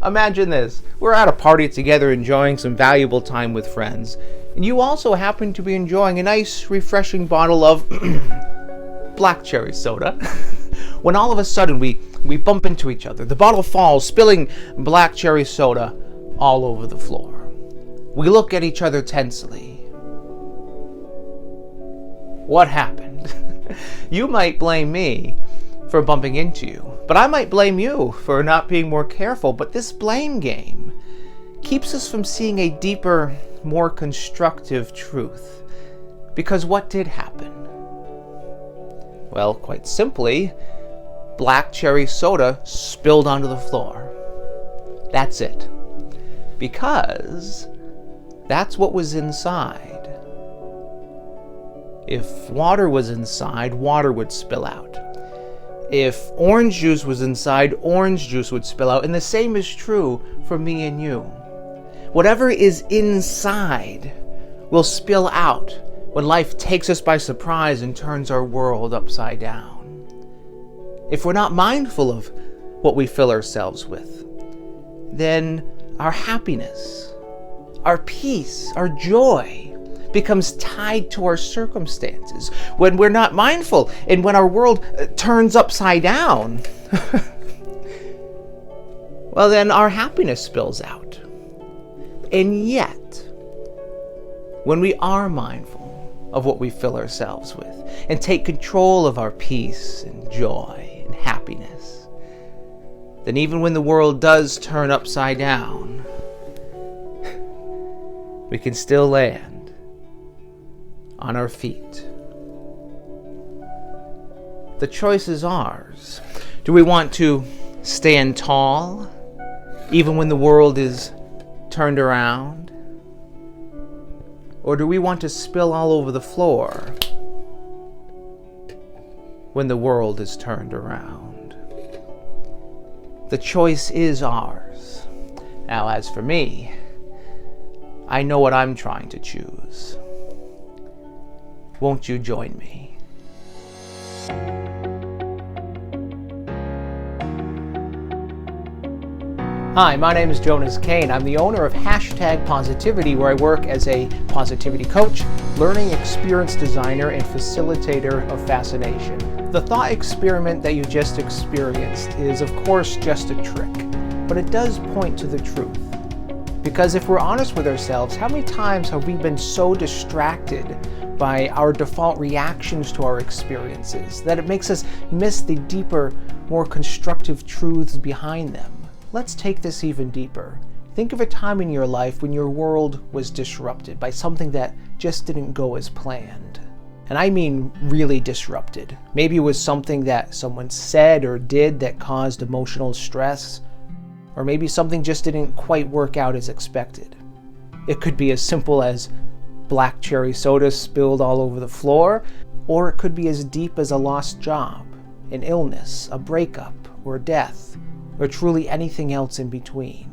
Imagine this. We're at a party together enjoying some valuable time with friends, and you also happen to be enjoying a nice, refreshing bottle of black cherry soda. When all of a sudden we bump into each other. The bottle falls, spilling black cherry soda all over the floor. We look at each other tensely. What happened? You might blame me for bumping into you, but I might blame you for not being more careful. But this blame game keeps us from seeing a deeper, more constructive truth. Because what did happen? Well, quite simply, black cherry soda spilled onto the floor. That's it. Because that's what was inside. If water was inside, water would spill out. If orange juice was inside, orange juice would spill out. And the same is true for me and you. Whatever is inside will spill out when life takes us by surprise and turns our world upside down. If we're not mindful of what we fill ourselves with, then our happiness, our peace, our joy becomes tied to our circumstances. When we're not mindful and when our world turns upside down, well, then our happiness spills out. And yet, when we are mindful of what we fill ourselves with and take control of our peace and joy and happiness, then even when the world does turn upside down, we can still land on our feet. The choice is ours. Do we want to stand tall even when the world is turned around? Or do we want to spill all over the floor when the world is turned around? The choice is ours. Now, as for me, I know what I'm trying to choose. Won't you join me? Hi, my name is Jonas Kane. I'm the owner of #Positivity, where I work as a positivity coach, learning experience designer, and facilitator of fascination. The thought experiment that you just experienced is, of course, just a trick, but it does point to the truth. Because if we're honest with ourselves, how many times have we been so distracted by our default reactions to our experiences that it makes us miss the deeper, more constructive truths behind them? Let's take this even deeper. Think of a time in your life when your world was disrupted by something that just didn't go as planned. And I mean really disrupted. Maybe it was something that someone said or did that caused emotional stress, or maybe something just didn't quite work out as expected. It could be as simple as black cherry soda spilled all over the floor, or it could be as deep as a lost job, an illness, a breakup, or death, or truly anything else in between.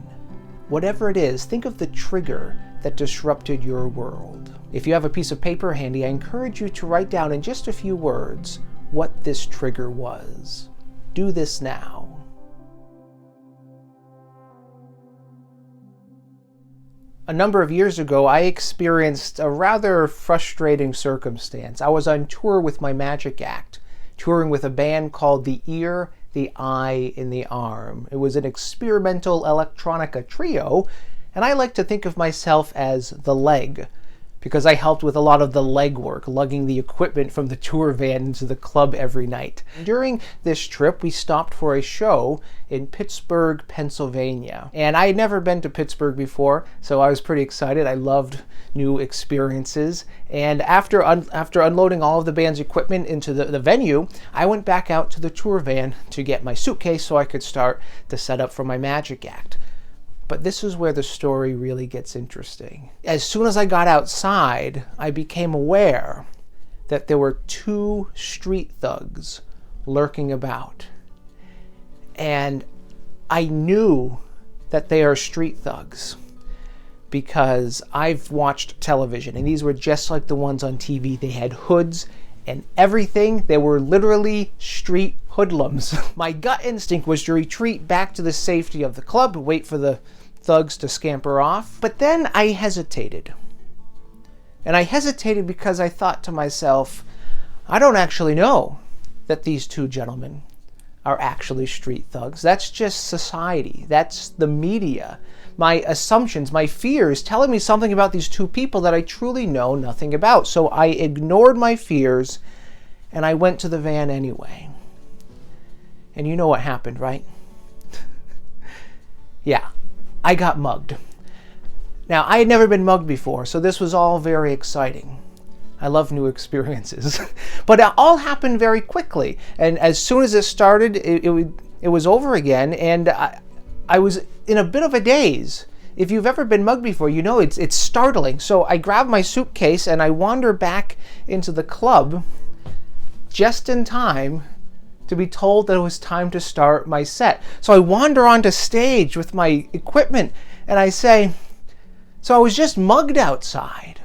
Whatever it is, think of the trigger that disrupted your world. If you have a piece of paper handy, I encourage you to write down in just a few words what this trigger was. Do this now. A number of years ago, I experienced a rather frustrating circumstance. I was on tour with my magic act, touring with a band called The Ear, the Eye, and the Arm. It was an experimental electronica trio, and I like to think of myself as the leg, because I helped with a lot of the legwork, lugging the equipment from the tour van into the club every night. During this trip, we stopped for a show in Pittsburgh, Pennsylvania. And I had never been to Pittsburgh before, so I was pretty excited. I loved new experiences. And after unloading all of the band's equipment into the venue, I went back out to the tour van to get my suitcase so I could start to set up for my magic act. But this is where the story really gets interesting. As soon as I got outside, I became aware that there were 2 street thugs lurking about. And I knew that they are street thugs because I've watched television, and these were just like the ones on TV. They had hoods and everything. They were literally street hoodlums. My gut instinct was to retreat back to the safety of the club, wait for the thugs to scamper off. But then I hesitated. And I hesitated because I thought to myself, I don't actually know that these two gentlemen are actually street thugs. That's just society. That's the media. My assumptions, my fears telling me something about these two people that I truly know nothing about. So I ignored my fears and I went to the van anyway. And you know what happened, right? Yeah, I got mugged. Now, I had never been mugged before, so this was all very exciting. I love new experiences. But it all happened very quickly. And as soon as it started, it was over again. And I was in a bit of a daze. If you've ever been mugged before, you know it's startling. So I grabbed my suitcase and I wandered back into the club just in time to be told that it was time to start my set. So I wander onto stage with my equipment and I say, so I was just mugged outside.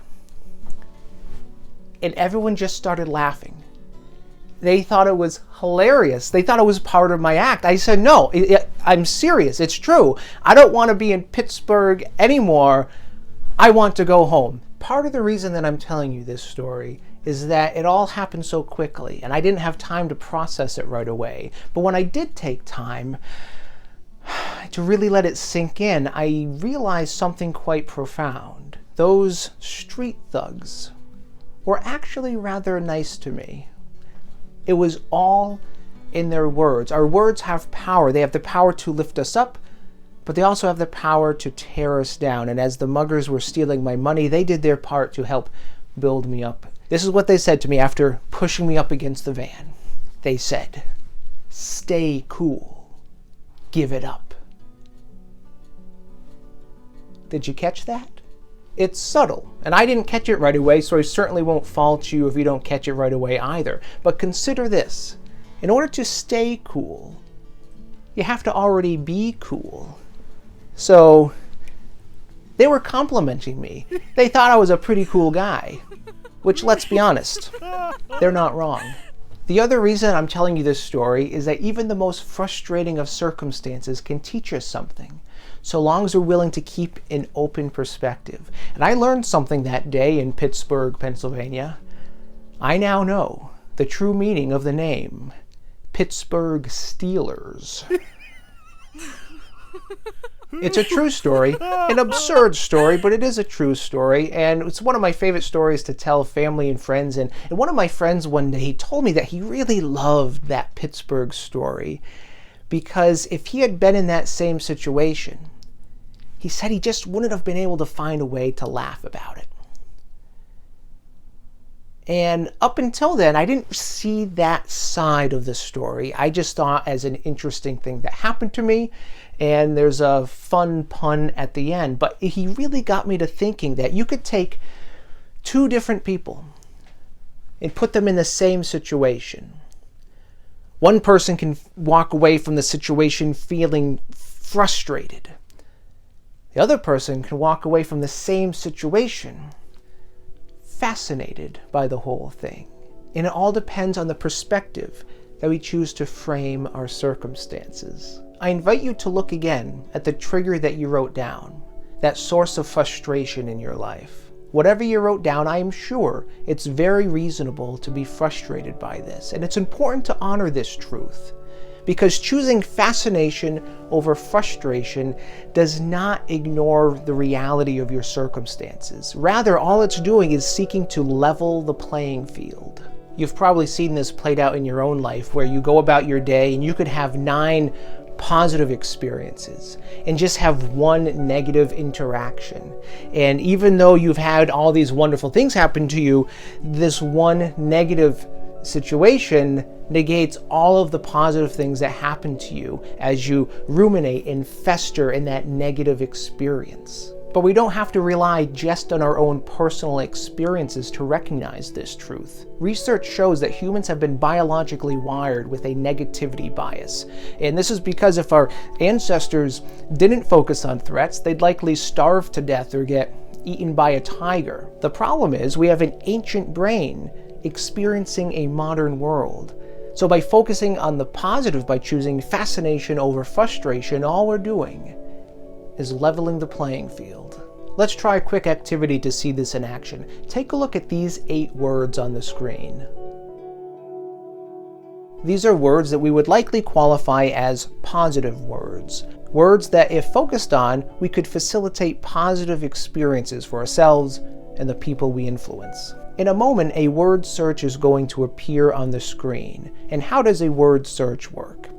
And everyone just started laughing. They thought it was hilarious. They thought it was part of my act. I said, no, I'm serious. It's true. I don't want to be in Pittsburgh anymore. I want to go home. Part of the reason that I'm telling you this story is that it all happened so quickly and I didn't have time to process it right away. But when I did take time to really let it sink in, I realized something quite profound. Those street thugs were actually rather nice to me. It was all in their words. Our words have power. They have the power to lift us up, but they also have the power to tear us down. And as the muggers were stealing my money, they did their part to help build me up. This is what they said to me after pushing me up against the van. They said, "Stay cool. Give it up." Did you catch that? It's subtle, and I didn't catch it right away, so I certainly won't fault you if you don't catch it right away either. But consider this. In order to stay cool, you have to already be cool. So they were complimenting me. They thought I was a pretty cool guy, which, let's be honest, they're not wrong. The other reason I'm telling you this story is that even the most frustrating of circumstances can teach us something, so long as we're willing to keep an open perspective. And I learned something that day in Pittsburgh, Pennsylvania. I now know the true meaning of the name Pittsburgh Steelers. It's a true story, an absurd story, but it is a true story, and it's one of my favorite stories to tell family and friends. And one of my friends one day, he told me that he really loved that Pittsburgh story because if he had been in that same situation, he said he just wouldn't have been able to find a way to laugh about it. And up until then, I didn't see that side of the story. I just thought as an interesting thing that happened to me, and there's a fun pun at the end. But he really got me to thinking that you could take two different people and put them in the same situation. One person can walk away from the situation feeling frustrated. The other person can walk away from the same situation fascinated by the whole thing. And it all depends on the perspective that we choose to frame our circumstances. I invite you to look again at the trigger that you wrote down, that source of frustration in your life. Whatever you wrote down, I am sure it's very reasonable to be frustrated by this. And it's important to honor this truth, because choosing fascination over frustration does not ignore the reality of your circumstances. Rather, all it's doing is seeking to level the playing field. You've probably seen this played out in your own life, where you go about your day and you could have 9 positive experiences and just have 1 negative interaction. And even though you've had all these wonderful things happen to you, this one negative situation negates all of the positive things that happen to you as you ruminate and fester in that negative experience. But we don't have to rely just on our own personal experiences to recognize this truth. Research shows that humans have been biologically wired with a negativity bias. And this is because if our ancestors didn't focus on threats, they'd likely starve to death or get eaten by a tiger. The problem is we have an ancient brain experiencing a modern world. So by focusing on the positive, by choosing fascination over frustration, all we're doing is leveling the playing field. Let's try a quick activity to see this in action. Take a look at these 8 words on the screen. These are words that we would likely qualify as positive words. Words that, if focused on, we could facilitate positive experiences for ourselves and the people we influence. In a moment, a word search is going to appear on the screen. And how does a word search work?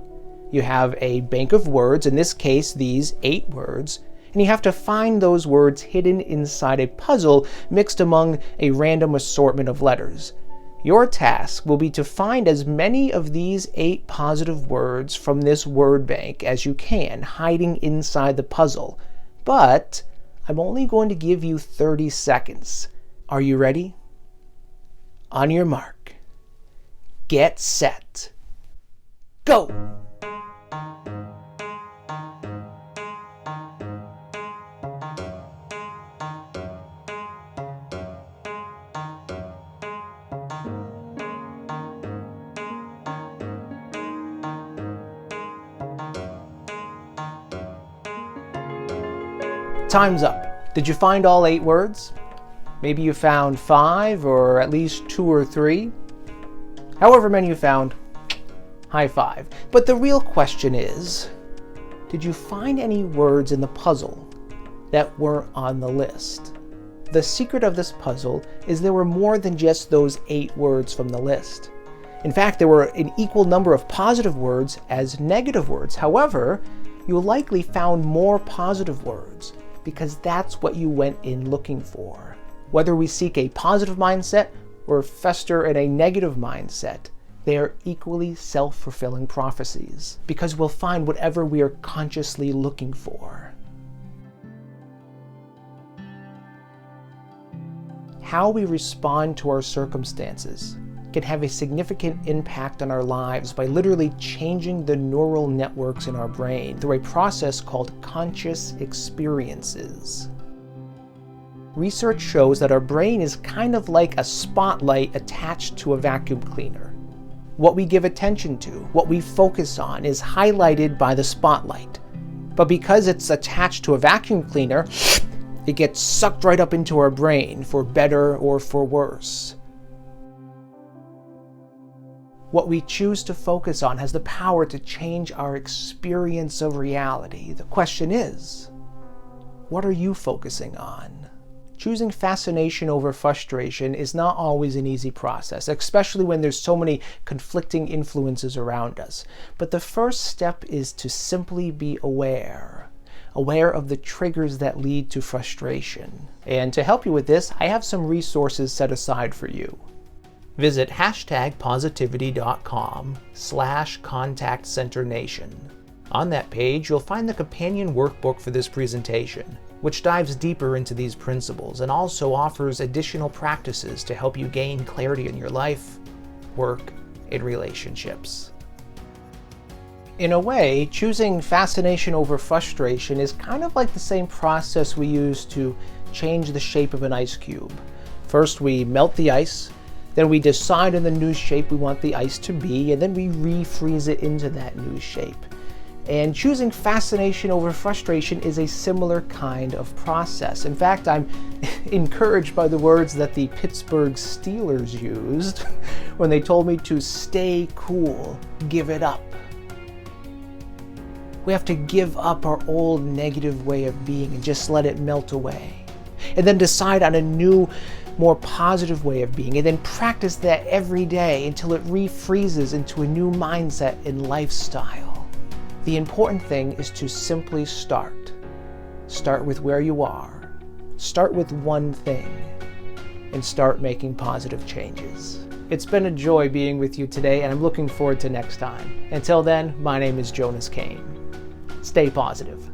You have a bank of words, in this case these 8 words, and you have to find those words hidden inside a puzzle mixed among a random assortment of letters. Your task will be to find as many of these 8 positive words from this word bank as you can, hiding inside the puzzle. But I'm only going to give you 30 seconds. Are you ready? On your mark, get set, go! Time's up. Did you find all 8 words? Maybe you found 5 or at least 2 or 3. However many you found, high five. But the real question is, did you find any words in the puzzle that weren't on the list? The secret of this puzzle is there were more than just those 8 words from the list. In fact, there were an equal number of positive words as negative words. However, you likely found more positive words because that's what you went in looking for. Whether we seek a positive mindset or fester in a negative mindset, they are equally self-fulfilling prophecies because we'll find whatever we are consciously looking for. How we respond to our circumstances can have a significant impact on our lives by literally changing the neural networks in our brain through a process called conscious experiences. Research shows that our brain is kind of like a spotlight attached to a vacuum cleaner. What we give attention to, what we focus on, is highlighted by the spotlight. But because it's attached to a vacuum cleaner, it gets sucked right up into our brain, for better or for worse. What we choose to focus on has the power to change our experience of reality. The question is, what are you focusing on? Choosing fascination over frustration is not always an easy process, especially when there's so many conflicting influences around us. But the first step is to simply be aware of the triggers that lead to frustration. And to help you with this, I have some resources set aside for you. Visit #positivity.com/contactcenternation. On that page, you'll find the companion workbook for this presentation, which dives deeper into these principles and also offers additional practices to help you gain clarity in your life, work, and relationships. In a way, choosing fascination over frustration is kind of like the same process we use to change the shape of an ice cube. First, we melt the ice, then we decide on the new shape we want the ice to be, and then we refreeze it into that new shape. And choosing fascination over frustration is a similar kind of process. In fact, I'm encouraged by the words that the Pittsburgh Steelers used when they told me to stay cool, give it up. We have to give up our old negative way of being and just let it melt away. And then decide on a new, more positive way of being, and then practice that every day until it refreezes into a new mindset and lifestyle. The important thing is to simply start. Start with where you are. Start with one thing. And start making positive changes. It's been a joy being with you today, and I'm looking forward to next time. Until then, my name is Jonas Kane. Stay positive.